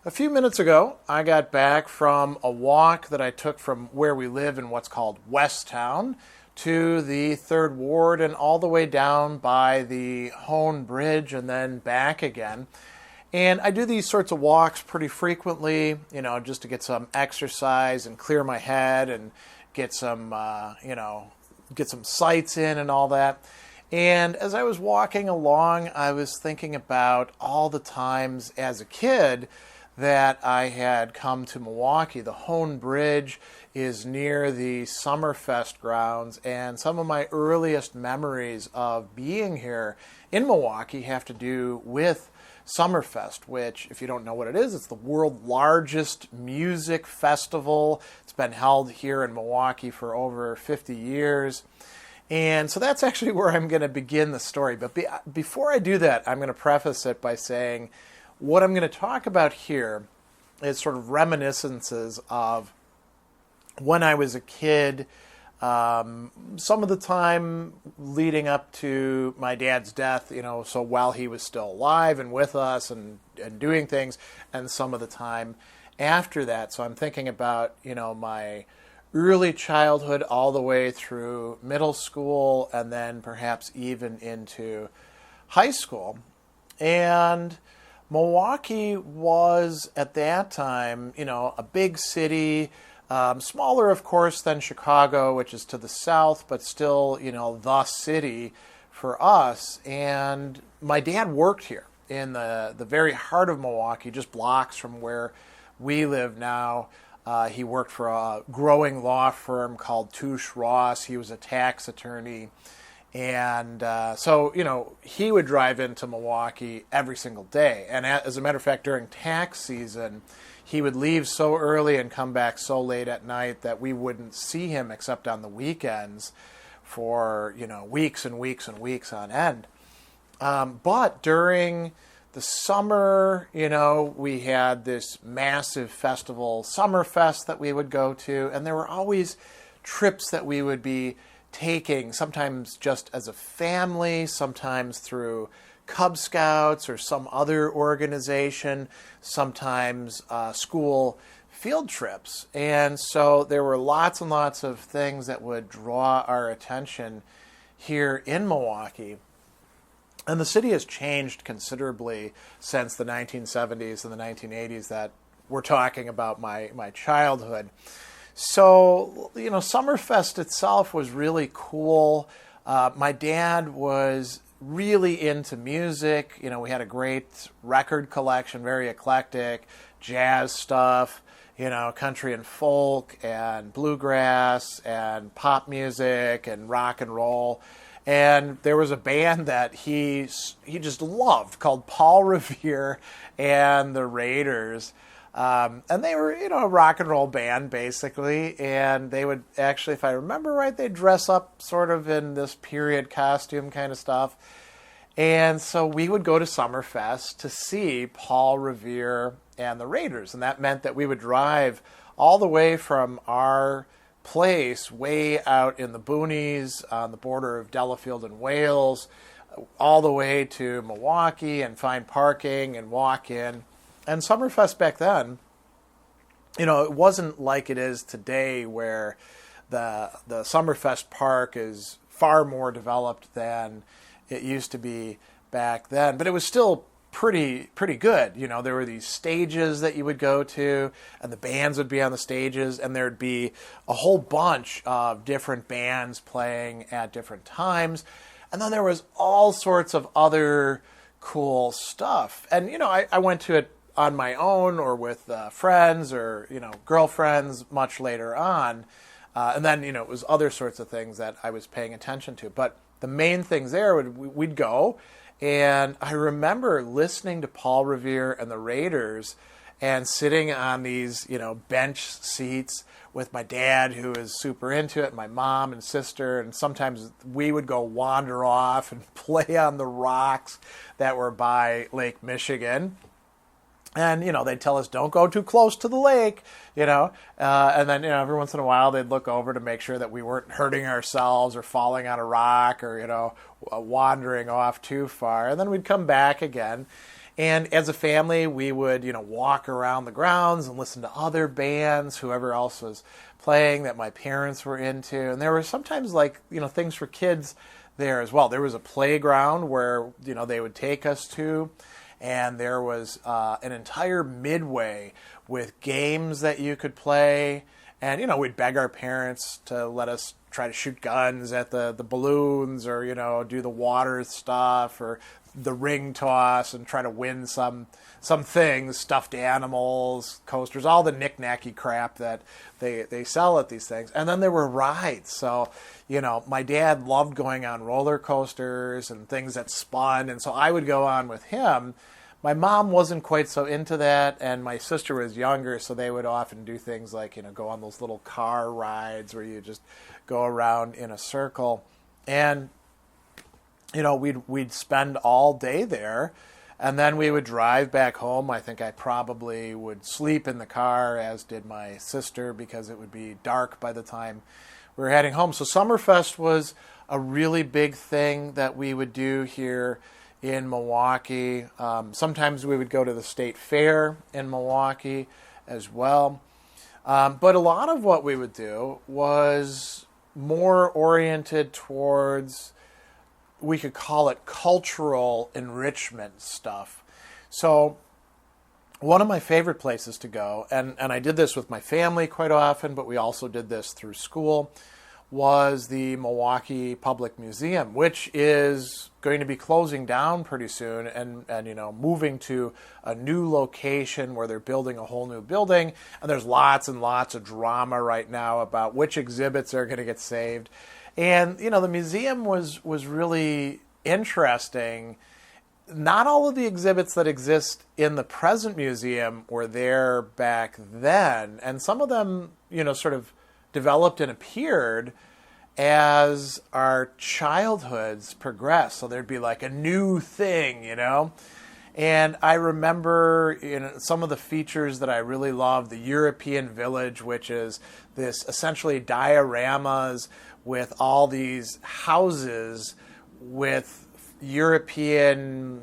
A few minutes ago, I got back from a walk that I took from where we live in what's called West Town to the Third Ward and all the way down by the Hone Bridge and then back again. And I do these sorts of walks pretty frequently, just to get some exercise and clear my head and get some, get some sights in and all that. And as I was walking along, I was thinking about all the times as a kid that I had come to Milwaukee. The Hone Bridge is near the Summerfest grounds, and some of my earliest memories of being here in Milwaukee have to do with Summerfest, which, if you don't know what it is, it's the world's largest music festival. It's been held here in Milwaukee for over 50 years. And so that's actually where I'm going to begin the story. But before I do that, I'm going to preface it by saying what I'm going to talk about here is sort of reminiscences of when I was a kid, some of the time leading up to my dad's death, so while he was still alive and with us and doing things, and some of the time after that. So I'm thinking about, my early childhood all the way through middle school and then perhaps even into high school. And Milwaukee was, at that time, a big city, smaller, of course, than Chicago, which is to the south, but still, the city for us. And my dad worked here in the very heart of Milwaukee, just blocks from where we live now. He worked for a growing law firm called Touche Ross. He was a tax attorney. And so, he would drive into Milwaukee every single day. And as a matter of fact, during tax season, he would leave so early and come back so late at night that we wouldn't see him except on the weekends for, weeks and weeks and weeks on end. But during the summer, we had this massive festival, Summerfest, that we would go to. And there were always trips that we would be taking, sometimes just as a family, sometimes through Cub Scouts or some other organization, sometimes school field trips. And so there were lots and lots of things that would draw our attention here in Milwaukee. And the city has changed considerably since the 1970s and the 1980s that we're talking about my childhood. So, Summerfest itself was really cool. My dad was really into music. We had a great record collection, very eclectic, jazz stuff, country and folk and bluegrass and pop music and rock and roll. And there was a band that he just loved called Paul Revere and the Raiders. And they were, a rock and roll band, basically. And they would actually, if I remember right, they'd dress up sort of in this period costume kind of stuff. And so we would go to Summerfest to see Paul Revere and the Raiders. And that meant that we would drive all the way from our place way out in the boonies on the border of Delafield and Wales, all the way to Milwaukee and find parking and walk in. And Summerfest back then, it wasn't like it is today where the Summerfest park is far more developed than it used to be back then. But it was still pretty good. There were these stages that you would go to, and the bands would be on the stages, and there'd be a whole bunch of different bands playing at different times. And then there was all sorts of other cool stuff. And, I went to it on my own or with friends or, girlfriends much later on. And then, it was other sorts of things that I was paying attention to. But the main things there, we'd go. And I remember listening to Paul Revere and the Raiders and sitting on these, bench seats with my dad, who is super into it, my mom and sister. And sometimes we would go wander off and play on the rocks that were by Lake Michigan. And, they'd tell us, don't go too close to the lake, and then, every once in a while they'd look over to make sure that we weren't hurting ourselves or falling on a rock or, wandering off too far. And then we'd come back again. And as a family, we would, walk around the grounds and listen to other bands, whoever else was playing that my parents were into. And there were sometimes things for kids there as well. There was a playground where, they would take us to, and there was an entire midway with games that you could play. And, we'd beg our parents to let us try to shoot guns at the balloons or, do the water stuff or the ring toss and try to win some things, stuffed animals, coasters, all the knick-knacky crap that they sell at these things. And then there were rides. So, my dad loved going on roller coasters and things that spun. And so I would go on with him. My mom wasn't quite so into that, and my sister was younger, so they would often do things like, go on those little car rides where you just go around in a circle. And, we'd spend all day there, and then we would drive back home. I think I probably would sleep in the car, as did my sister, because it would be dark by the time we were heading home. So Summerfest was a really big thing that we would do here in Milwaukee. Sometimes we would go to the state fair in Milwaukee as well. But a lot of what we would do was more oriented towards, we could call it cultural enrichment stuff. So one of my favorite places to go, and I did this with my family quite often, but we also did this through school, was the Milwaukee Public Museum, which is going to be closing down pretty soon and moving to a new location where they're building a whole new building. And there's lots and lots of drama right now about which exhibits are going to get saved. And, the museum was really interesting. Not all of the exhibits that exist in the present museum were there back then. And some of them, sort of developed and appeared as our childhoods progressed. So there'd be like a new thing, And I remember some of the features that I really loved, the European Village, which is this essentially dioramas with all these houses with European,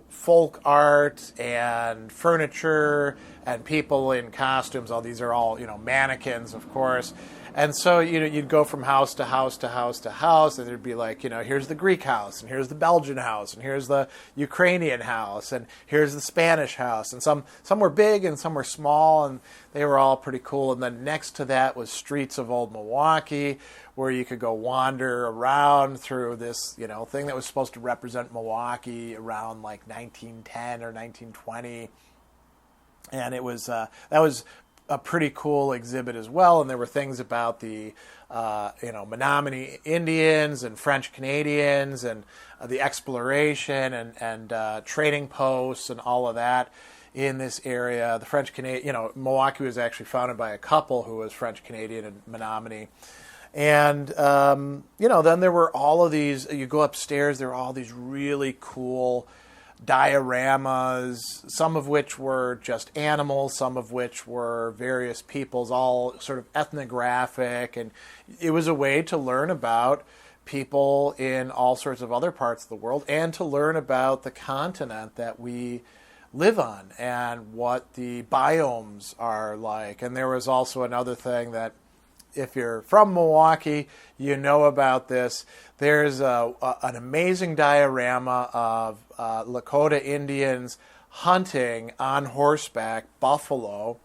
folk art and furniture and people in costumes. All these are all, mannequins, of course. And so, you'd go from house to house to house to house, and there'd be like, here's the Greek house, and here's the Belgian house, and here's the Ukrainian house, and here's the Spanish house. And some were big and some were small, and they were all pretty cool. And then next to that was Streets of Old Milwaukee, where you could go wander around through this, thing that was supposed to represent Milwaukee around like 1910 or 1920. And it was that was a pretty cool exhibit as well. And there were things about the Menominee Indians and French Canadians and the exploration and trading posts and all of that in this area. The French Canadian, Milwaukee was actually founded by a couple who was French Canadian and Menominee. And, then there were all of these, you go upstairs, there were all these really cool dioramas, some of which were just animals, some of which were various peoples, all sort of ethnographic. And it was a way to learn about people in all sorts of other parts of the world and to learn about the continent that we live on and what the biomes are like. And there was also another thing that, if you're from Milwaukee, you know about this. There's an amazing diorama of Lakota Indians hunting on horseback buffalo,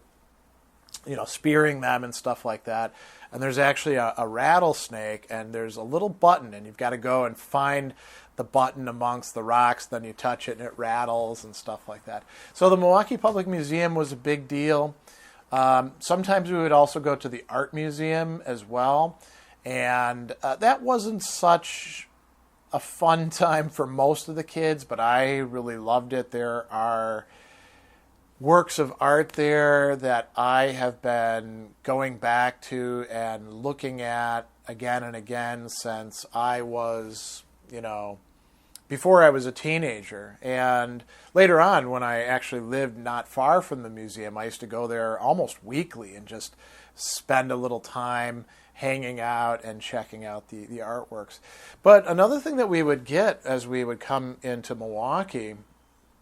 spearing them and stuff like that. And there's actually a rattlesnake, and there's a little button, and you've got to go and find the button amongst the rocks. Then you touch it, and it rattles and stuff like that. So the Milwaukee Public Museum was a big deal. Sometimes we would also go to the art museum as well, and that wasn't such a fun time for most of the kids, but I really loved it. There are works of art there that I have been going back to and looking at again and again since I was, before I was a teenager. And later on, when I actually lived not far from the museum, I used to go there almost weekly and just spend a little time hanging out and checking out the artworks. But another thing that we would get as we would come into Milwaukee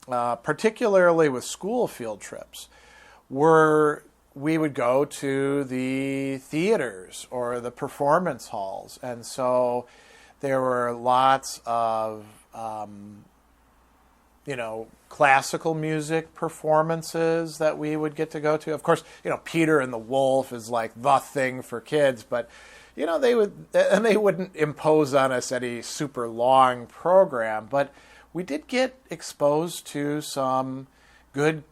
particularly with school field trips, were we would go to the theaters or the performance halls. And so there were lots of, classical music performances that we would get to go to. Of course, Peter and the Wolf is like the thing for kids, but they wouldn't impose on us any super long program, but we did get exposed to some good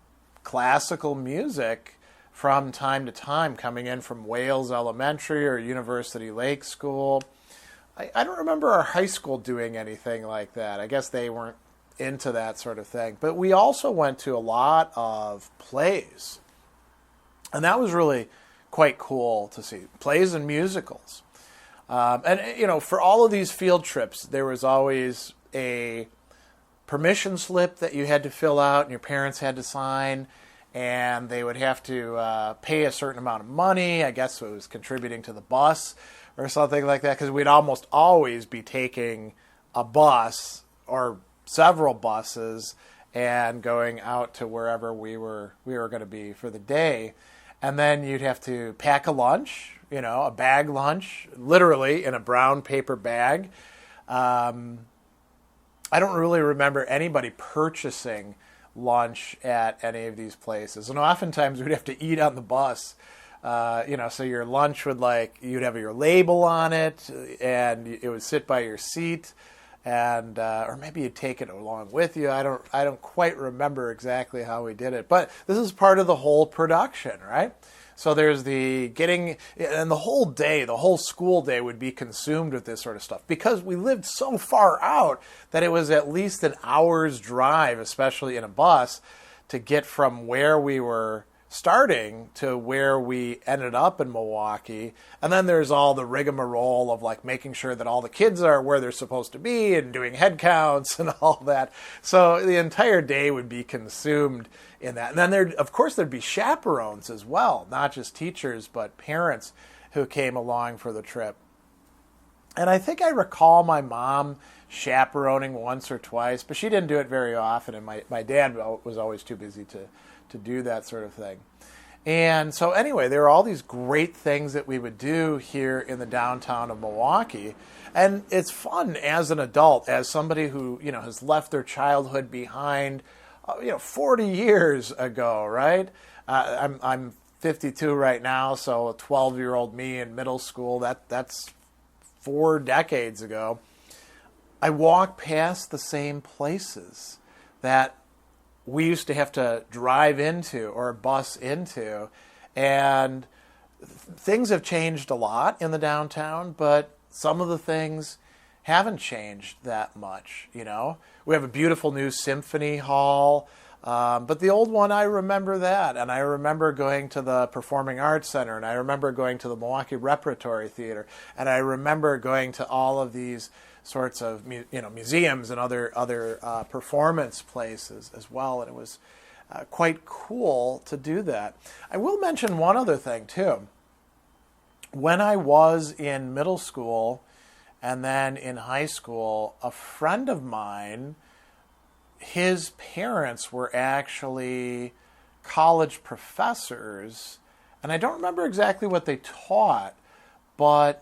classical music from time to time, coming in from Wales Elementary or University Lake School. I don't remember our high school doing anything like that. I guess they weren't into that sort of thing. But we also went to a lot of plays. And that was really quite cool to see. Plays and musicals. For all of these field trips, there was always a permission slip that you had to fill out and your parents had to sign. And they would have to pay a certain amount of money. I guess it was contributing to the bus or something like that, because we'd almost always be taking a bus or several buses and going out to wherever we were going to be for the day. And then you'd have to pack a lunch, a bag lunch, literally in a brown paper bag. I don't really remember anybody purchasing lunch at any of these places. And oftentimes we'd have to eat on the bus. So your lunch would you'd have your label on it and it would sit by your seat, and or maybe you'd take it along with you. I don't quite remember exactly how we did it, but this is part of the whole production, right? So there's and the whole day, the whole school day would be consumed with this sort of stuff, because we lived so far out that it was at least an hour's drive, especially in a bus, to get from where we were starting to where we ended up in Milwaukee. And then there's all the rigmarole of making sure that all the kids are where they're supposed to be and doing head counts and all that. So the entire day would be consumed in that. And then there'd be chaperones as well, not just teachers, but parents who came along for the trip. And I think I recall my mom chaperoning once or twice, but she didn't do it very often. And my dad was always too busy to do that sort of thing. And so anyway, there are all these great things that we would do here in the downtown of Milwaukee. And it's fun as an adult, as somebody who, has left their childhood behind, 40 years ago, right? I'm 52 right now, so a 12-year-old me in middle school, that's 4 decades ago. I walk past the same places that we used to have to drive into or bus into, and things have changed a lot in the downtown, but some of the things haven't changed that much. We have a beautiful new symphony hall, but the old one, I remember that, and I remember going to the Performing Arts Center, and I remember going to the Milwaukee Repertory Theater, and I remember going to all of these sorts of museums and other performance places as well, and it was quite cool to do that. I will mention one other thing too. When I was in middle school and then in high school, a friend of mine, his parents were actually college professors, and I don't remember exactly what they taught, but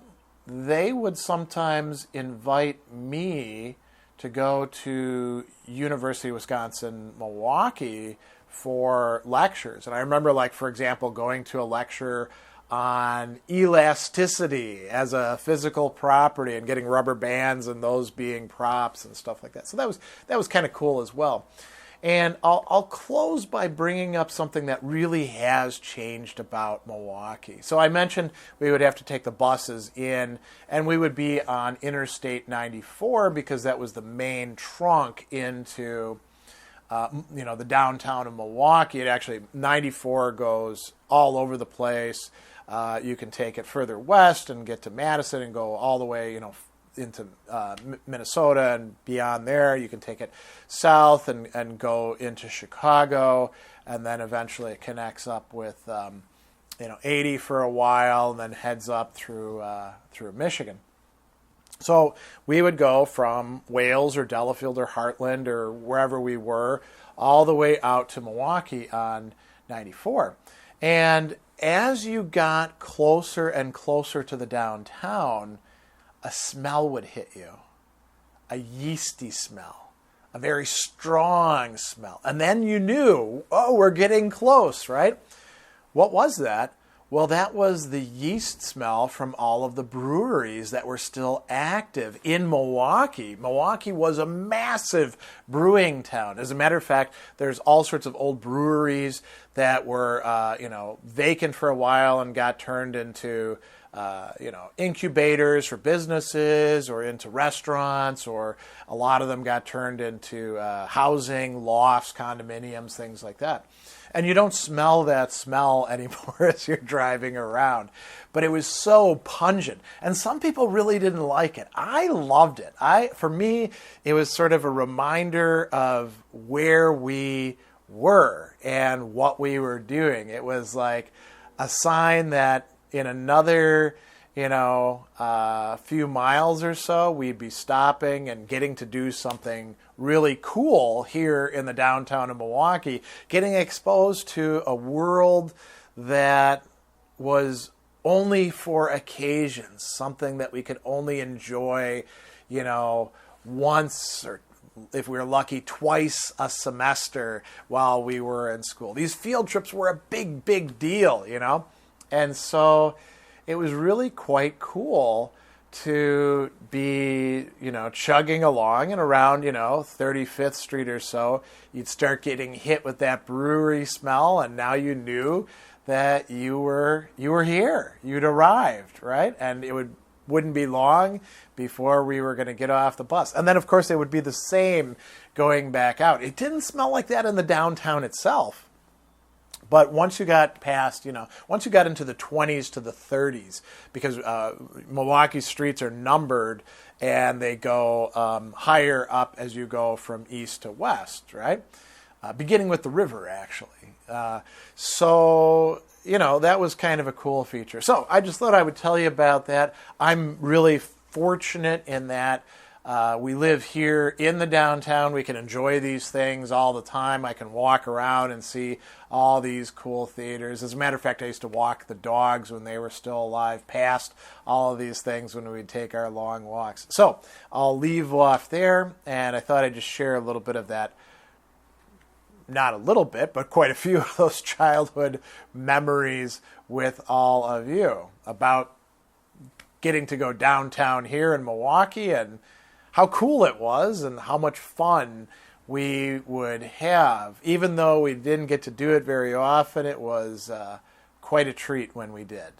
they would sometimes invite me to go to University of Wisconsin-Milwaukee for lectures. And I remember, for example, going to a lecture on elasticity as a physical property and getting rubber bands and those being props and stuff like that. So that was kind of cool as well. And I'll close by bringing up something that really has changed about Milwaukee. So I mentioned we would have to take the buses in, and we would be on Interstate 94 because that was the main trunk into the downtown of Milwaukee. It actually, 94 goes all over the place. You can take it further west and get to Madison and go all the way, into Minnesota and beyond there. You can take it south and go into Chicago, and then eventually it connects up with 80 for a while, and then heads up through Michigan. So we would go from Wales or Delafield or Heartland or wherever we were all the way out to Milwaukee on 94. And as you got closer and closer to the downtown, a smell would hit you, a yeasty smell, a very strong smell. And then you knew, oh, we're getting close, right? What was that? Well, that was the yeast smell from all of the breweries that were still active in Milwaukee. Milwaukee was a massive brewing town. As a matter of fact, there's all sorts of old breweries that were, vacant for a while and got turned into, incubators for businesses or into restaurants, or a lot of them got turned into housing, lofts, condominiums, things like that. And you don't smell that smell anymore as you're driving around. But it was so pungent. And some people really didn't like it. I loved it. For me, it was sort of a reminder of where we were and what we were doing. It was like a sign that in another few miles or so, we'd be stopping and getting to do something really cool here in the downtown of Milwaukee, getting exposed to a world that was only for occasions, something that we could only enjoy, once, or if we were lucky, twice a semester while we were in school. These field trips were a big, big deal, And so it was really quite cool to be, chugging along, and around, 35th Street or so, you'd start getting hit with that brewery smell, and now you knew that you were here. You'd arrived, right? And wouldn't be long before we were going to get off the bus. And then, of course, it would be the same going back out. It didn't smell like that in the downtown itself. But once you got past, once you got into the 20s to the 30s, because Milwaukee streets are numbered and they go higher up as you go from east to west, right? Beginning with the river, actually. So that was kind of a cool feature. So I just thought I would tell you about that. I'm really fortunate in that we live here in the downtown. We can enjoy these things all the time. I can walk around and see all these cool theaters. As a matter of fact, I used to walk the dogs when they were still alive past all of these things when we'd take our long walks. So I'll leave off there, and I thought I'd just share a little bit of that. Not a little bit, but quite a few of those childhood memories with all of you about getting to go downtown here in Milwaukee and how cool it was and how much fun we would have. Even though we didn't get to do it very often, it was quite a treat when we did.